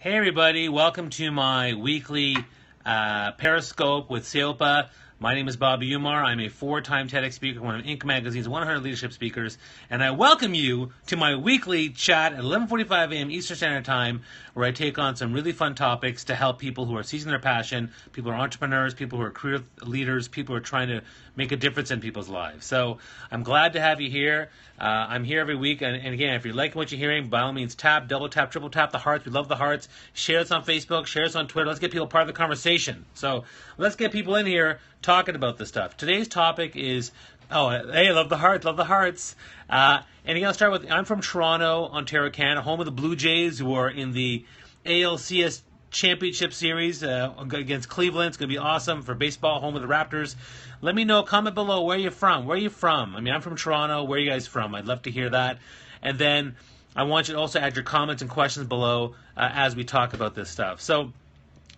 Hey everybody, welcome to my weekly Periscope with Seopa. My name is Bobby Umar. I'm a four-time TEDx speaker, one of Inc. Magazine's 100 leadership speakers, and I welcome you to my weekly chat at 11:45 a.m. Eastern Standard Time, where I take on some really fun topics to help people who are seizing their passion, people who are entrepreneurs, people who are career leaders, people who are trying to make a difference in people's lives. So I'm glad to have you here. I'm here every week, and again, if you're liking what you're hearing, by all means, tap, double tap, triple tap the hearts. We love the hearts. Share us on Facebook, share us on Twitter. Let's get people part of the conversation. So let's get people in here talking about this stuff. Today's topic is, hey, love the hearts, love the hearts. And again, I'll start with, I'm from Toronto, Ontario, Canada, home of the Blue Jays, who are in the ALCS Championship Series against Cleveland. It's going to be awesome for baseball, home of the Raptors. Let me know, comment below, where are you from? Where are you from? I mean, I'm from Toronto. Where are you guys from? I'd love to hear that. And then I want you to also add your comments and questions below as we talk about this stuff. So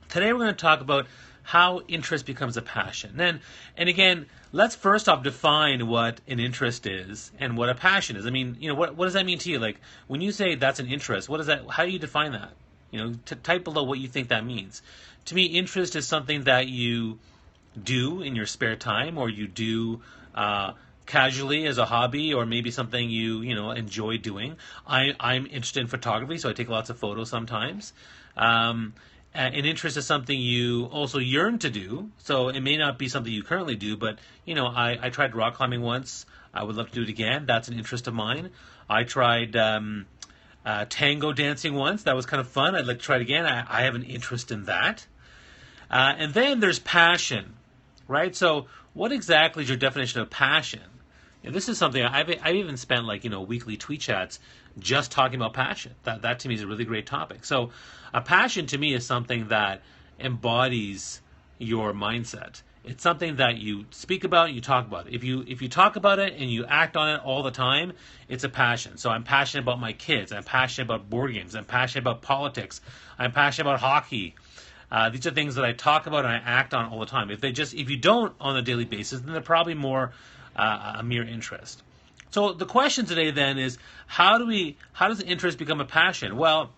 today we're going to talk about how interest becomes a passion. And again, let's first off define what an interest is and what a passion is. I mean, what does that mean to you? Like, when you say that's an interest, what is that? How do you define that? Type below what you think that means. To me, interest is something that you do in your spare time, or you do casually as a hobby, or maybe something you enjoy doing. I'm interested in photography, so I take lots of photos sometimes. An interest is something you also yearn to do, so it may not be something you currently do, but I tried rock climbing once. I would love to do it again. That's an interest of mine. I tried tango dancing once. That was kind of fun. I'd like to try it again. I have an interest in that. And then there's passion, right? So what exactly is your definition of passion? This is something I've even spent weekly tweet chats just talking about passion. That to me is a really great topic. So a passion to me is something that embodies your mindset. It's something that you speak about, you talk about. If you talk about it and you act on it all the time, it's a passion. So I'm passionate about my kids. I'm passionate about board games. I'm passionate about politics. I'm passionate about hockey. These are things that I talk about and I act on all the time. If you don't on a daily basis, then they're probably more a mere interest. So the question today then is, how does interest become a passion? Well,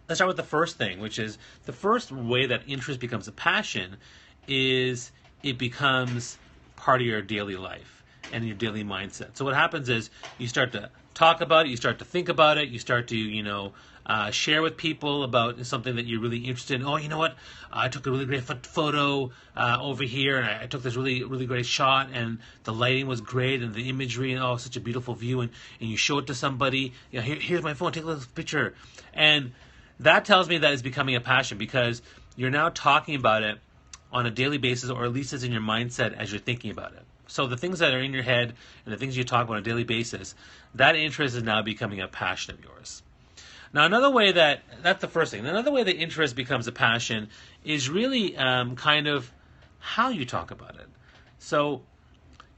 let's start with the first thing, which is the first way that interest becomes a passion is it becomes part of your daily life and your daily mindset. So what happens is you start to talk about it, you start to think about it, you start to share with people about something that you're really interested in. Oh, you know what? I took a really great photo over here, and I took this really, really great shot, and the lighting was great, and the imagery, and such a beautiful view, and you show it to somebody. Here's my phone, take a little picture. And that tells me that it's becoming a passion, because you're now talking about it on a daily basis, or at least it's in your mindset as you're thinking about it. So the things that are in your head and the things you talk about on a daily basis, that interest is now becoming a passion of yours. Now, that's the first thing. Another way that interest becomes a passion is really kind of how you talk about it. So,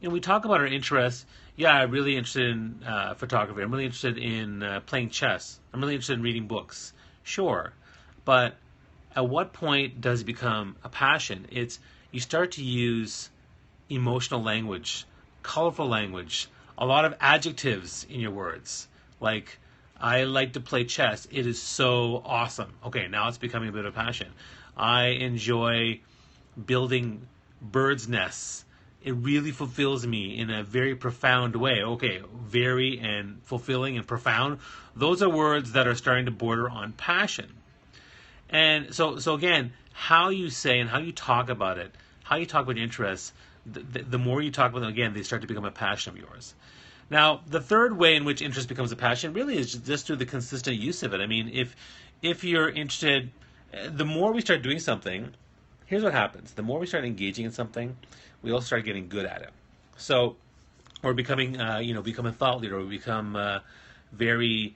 we talk about our interests. Yeah, I'm really interested in photography. I'm really interested in playing chess. I'm really interested in reading books. Sure. But at what point does it become a passion? You start to use emotional language, colorful language, a lot of adjectives in your words. Like, I like to play chess. It is so awesome. Okay, now it's becoming a bit of a passion. I enjoy building birds' nests. It really fulfills me in a very profound way. Okay, very and fulfilling and profound. Those are words that are starting to border on passion. And so again, how you say and how you talk about it, how you talk about your interests, the more you talk about them, again, they start to become a passion of yours. Now, the third way in which interest becomes a passion really is just through the consistent use of it. I mean, if you're interested, the more we start doing something, here's what happens. The more we start engaging in something, we all start getting good at it. So we're becoming a thought leader. We become very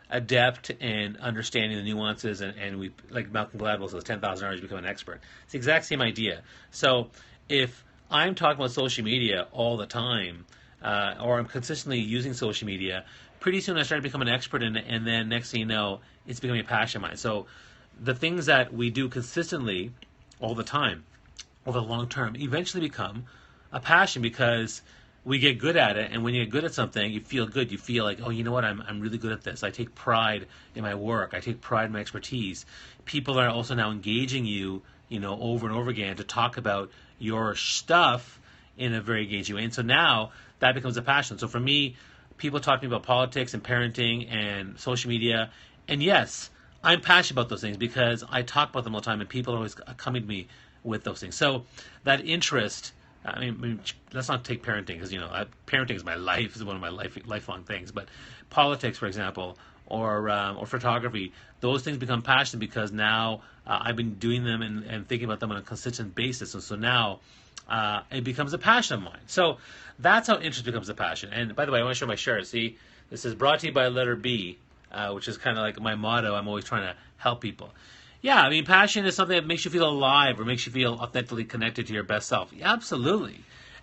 adept in understanding the nuances, and we, like Malcolm Gladwell says, 10,000 hours, you become an expert. It's the exact same idea. So if I'm talking about social media all the time, or I'm consistently using social media, pretty soon I start to become an expert in it, and then next thing you know, it's becoming a passion of mine. So the things that we do consistently all the time, over the long term, eventually become a passion, because we get good at it, and when you get good at something, you feel good. You feel like, oh, you know what, I'm really good at this. I take pride in my work. I take pride in my expertise. People are also now engaging you, over and over again to talk about your stuff in a very engaging way. And so now that becomes a passion. So for me, people talk to me about politics and parenting and social media, and yes, I'm passionate about those things because I talk about them all the time, and people are always coming to me with those things. So that interest. I mean, let's not take parenting because parenting is my life, is one of my lifelong things. But politics, for example, or photography, those things become passionate because now I've been doing them and thinking about them on a consistent basis, and so now it becomes a passion of mine. So that's how interest becomes a passion. And by the way, I want to show my shirt. See, this is brought to you by letter B, which is kind of like my motto. I'm always trying to help people. Yeah, I mean, passion is something that makes you feel alive or makes you feel authentically connected to your best self. Yeah, absolutely.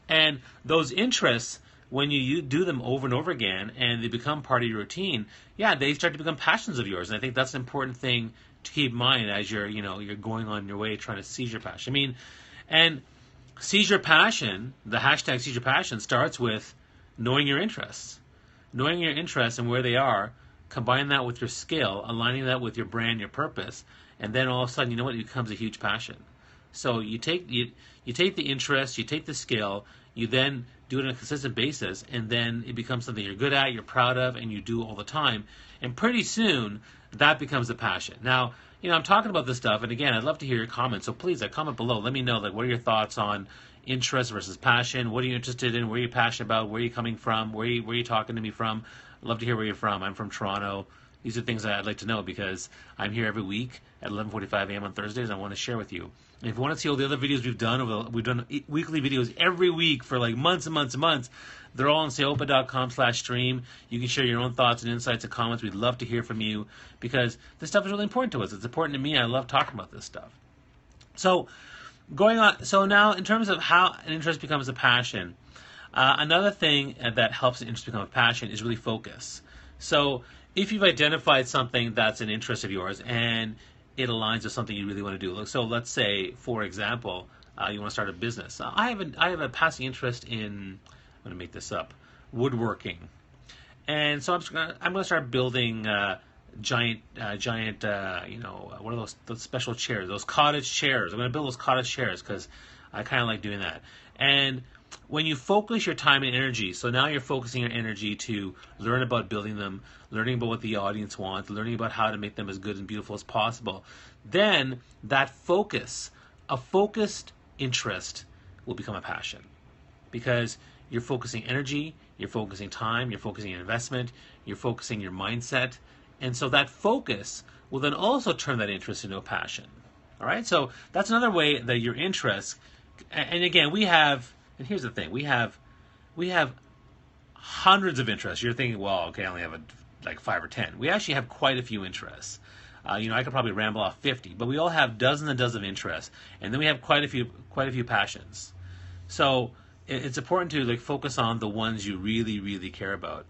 And those interests, when you do them over and over again and they become part of your routine, yeah, they start to become passions of yours. And I think that's an important thing to keep in mind as you're going on your way trying to seize your passion. I mean, and seize your passion, the hashtag seize your passion starts with knowing your interests. Knowing your interests and where they are, combine that with your skill, aligning that with your brand, your purpose, and then all of a sudden, it becomes a huge passion. So you take the interest, you take the skill, you then do it on a consistent basis, and then it becomes something you're good at, you're proud of, and you do all the time. And pretty soon, that becomes a passion. Now, I'm talking about this stuff, and again, I'd love to hear your comments. So please, comment below. Let me know, what are your thoughts on interest versus passion? What are you interested in? Where are you passionate about? Where are you coming from? Where are you talking to me from? I'd love to hear where you're from. I'm from Toronto. These are things that I'd like to know because I'm here every week at 11:45 a.m. on Thursdays. I want to share with you. And if you want to see all the other videos we've done weekly videos every week for months and months and months. They're all on seopa.com/stream. You can share your own thoughts and insights and comments. We'd love to hear from you because this stuff is really important to us. It's important to me. I love talking about this stuff. So going on. So now in terms of how an interest becomes a passion, another thing that helps an interest become a passion is really focus. So if you've identified something that's an interest of yours and it aligns with something you really want to do. So let's say, for example, you want to start a business. I have a passing interest in, I'm going to make this up, woodworking. And so I'm going to start building giant, one of those special chairs, those cottage chairs. I'm going to build those cottage chairs because I kind of like doing that. And when you focus your time and energy, so now you're focusing your energy to learn about building them, learning about what the audience wants, learning about how to make them as good and beautiful as possible, then that focus, a focused interest, will become a passion. Because you're focusing energy, you're focusing time, you're focusing your investment, you're focusing your mindset, and so that focus will then also turn that interest into a passion. All right, so that's another way that your interests, and again, and here's the thing, we have hundreds of interests. You're thinking, well, okay, I only have 5 or 10. We actually have quite a few interests. I could probably ramble off 50, but we all have dozens and dozens of interests, and then we have quite a few passions. So it's important to focus on the ones you really, really care about,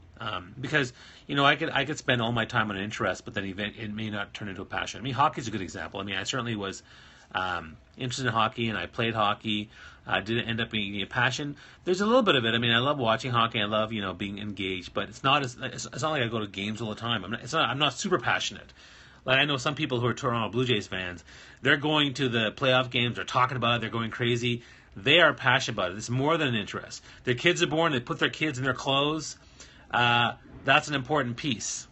because I could spend all my time on an interest, but then it may not turn into a passion. I mean, hockey's a good example. I mean, I certainly was interested in hockey, and I played hockey. Didn't end up being a passion. There's a little bit of it. I mean, I love watching hockey. I love being engaged, but it's not like I go to games all the time. I'm not super passionate. I know some people who are Toronto Blue Jays fans. They're going to the playoff games. They're talking about it. They're going crazy. They are passionate about it. It's more than an interest. Their kids are born. They put their kids in their clothes. That's an important piece.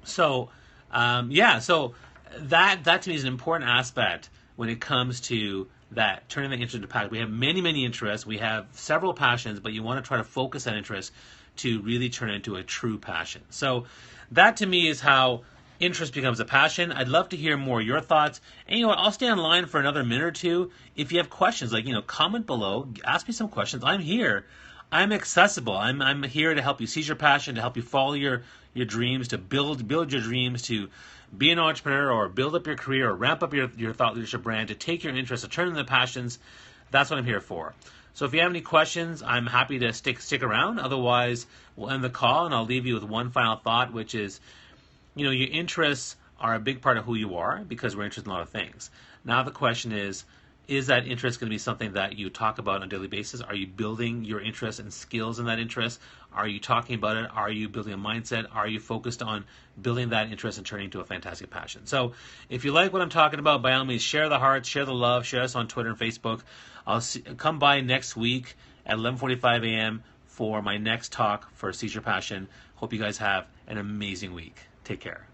So, So that to me is an important aspect when it comes to that, turning that interest into passion. We have many, many interests. We have several passions, but you want to try to focus that interest to really turn it into a true passion. So that to me is how interest becomes a passion. I'd love to hear more of your thoughts. And you know what? I'll stay online for another minute or two. If you have questions, comment below. Ask me some questions. I'm here. I'm accessible. I'm here to help you seize your passion, to help you follow your dreams, to build your dreams, to be an entrepreneur or build up your career or ramp up your thought leadership brand, to take your interests, to turn them into passions. That's what I'm here for. So if you have any questions, I'm happy to stick around. Otherwise, we'll end the call, and I'll leave you with one final thought, which is, your interests are a big part of who you are because we're interested in a lot of things. Now the question is is that interest going to be something that you talk about on a daily basis? Are you building your interest and skills in that interest? Are you talking about it? Are you building a mindset? Are you focused on building that interest and turning into a fantastic passion? So if you like what I'm talking about, by all means, share the hearts, share the love, share us on Twitter and Facebook. Come by next week at 11:45 a.m. for my next talk for Seize Your Passion. Hope you guys have an amazing week. Take care.